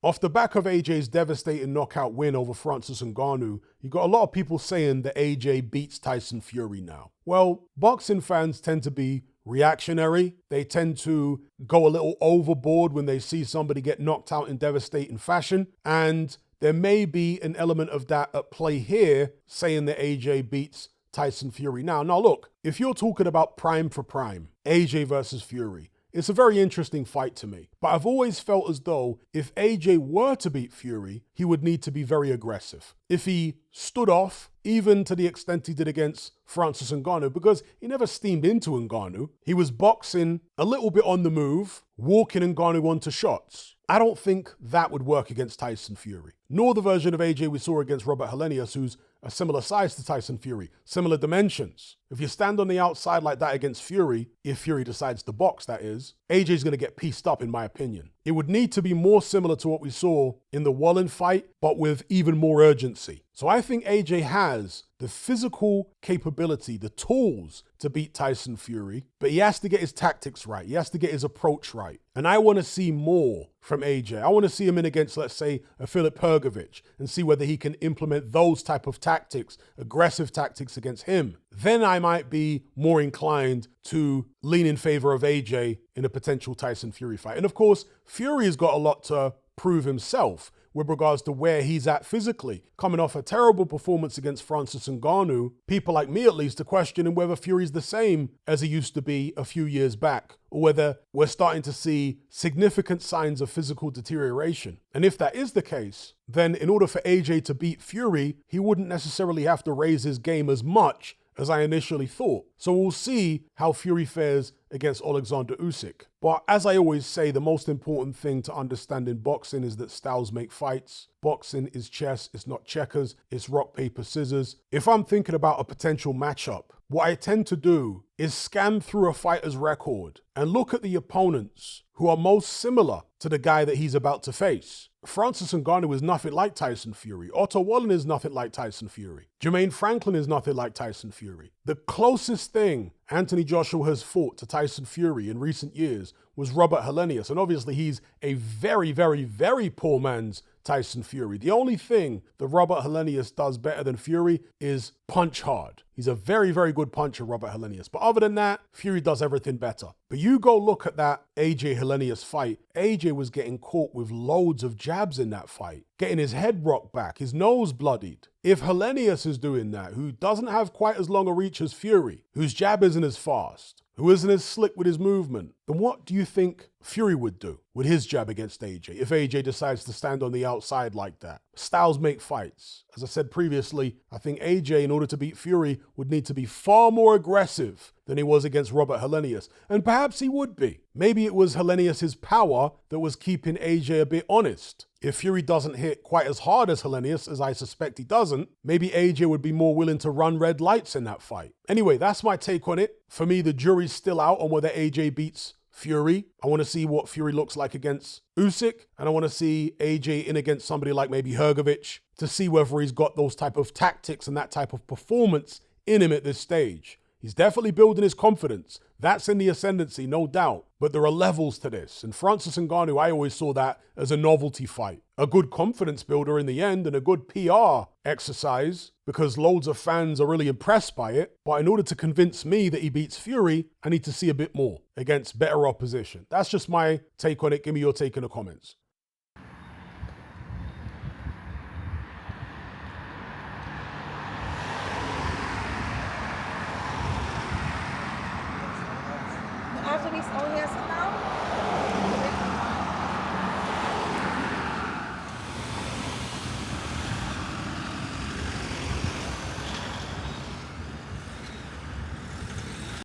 Off the back of AJ's devastating knockout win over Francis Ngannou, you got a lot of people saying that AJ beats Tyson Fury now. Well, boxing fans tend to be reactionary. They tend to go a little overboard when they see somebody get knocked out in devastating fashion. And there may be an element of that at play here, saying that AJ beats Tyson Fury now. Now look, if you're talking about prime for prime, AJ versus Fury, it's a very interesting fight to me. But I've always felt as though if AJ were to beat Fury, he would need to be very aggressive. If he stood off, even to the extent he did against Francis Ngannou, because he never steamed into Ngannou. He was boxing a little bit on the move, walking Ngannou onto shots. I don't think that would work against Tyson Fury, nor the version of AJ we saw against Robert Helenius, who's a similar size to Tyson Fury, similar dimensions. If you stand on the outside like that against Fury, if Fury decides to box, that is, AJ's going to get pieced up, in my opinion. It would need to be more similar to what we saw in the Wallen fight, but with even more urgency. So I think AJ has the physical capability, the tools to beat Tyson Fury, but he has to get his tactics right. He has to get his approach right. And I want to see more from AJ. I want to see him in against, let's say, a Filip Hrgović and see whether he can implement those type of tactics, aggressive tactics against him. Then I might be more inclined to lean in favor of AJ in a potential Tyson Fury fight. And of course, Fury has got a lot to prove himself with regards to where he's at physically. Coming off a terrible performance against Francis Ngannou, people like me at least are questioning whether Fury's the same as he used to be a few years back, or whether we're starting to see significant signs of physical deterioration. And if that is the case, then in order for AJ to beat Fury, he wouldn't necessarily have to raise his game as much as I initially thought. So we'll see how Fury fares against Alexander Usyk. But as I always say, the most important thing to understand in boxing is that styles make fights. Boxing is chess, it's not checkers, it's rock, paper, scissors. If I'm thinking about a potential matchup, what I tend to do is scan through a fighter's record and look at the opponents who are most similar to the guy that he's about to face. Francis Ngannou is nothing like Tyson Fury. Otto Wallen is nothing like Tyson Fury. Jermaine Franklin is nothing like Tyson Fury. The closest thing Anthony Joshua has fought to Tyson Fury in recent years was Robert Helenius. And obviously he's a very, very, very poor man's Tyson Fury. The only thing that Robert Helenius does better than Fury is punch hard. He's a very, very good puncher, Robert Helenius. But other than that, Fury does everything better. But you go look at that AJ Helenius fight. AJ was getting caught with loads of jabs in that fight, getting his head rocked back, his nose bloodied. If Helenius is doing that, who doesn't have quite as long a reach as Fury, whose jab isn't as fast, who isn't as slick with his movement, then what do you think Fury would do with his jab against AJ if AJ decides to stand on the outside like that? Styles make fights. As I said previously, I think AJ, in order to beat Fury, would need to be far more aggressive than he was against Robert Helenius. And perhaps he would be. Maybe it was Helenius' power that was keeping AJ a bit honest. If Fury doesn't hit quite as hard as Helenius, as I suspect he doesn't, maybe AJ would be more willing to run red lights in that fight. Anyway, that's my take on it. For me, the jury's still out on whether AJ beats Fury. I want to see what Fury looks like against Usyk, and I want to see AJ in against somebody like maybe Hrgović to see whether he's got those type of tactics and that type of performance in him at this stage. He's definitely building his confidence. That's in the ascendancy, no doubt. But there are levels to this. And Francis Ngannou, I always saw that as a novelty fight. A good confidence builder in the end and a good PR exercise because loads of fans are really impressed by it. But in order to convince me that he beats Fury, I need to see a bit more against better opposition. That's just my take on it. Give me your take in the comments. After these, oh, he has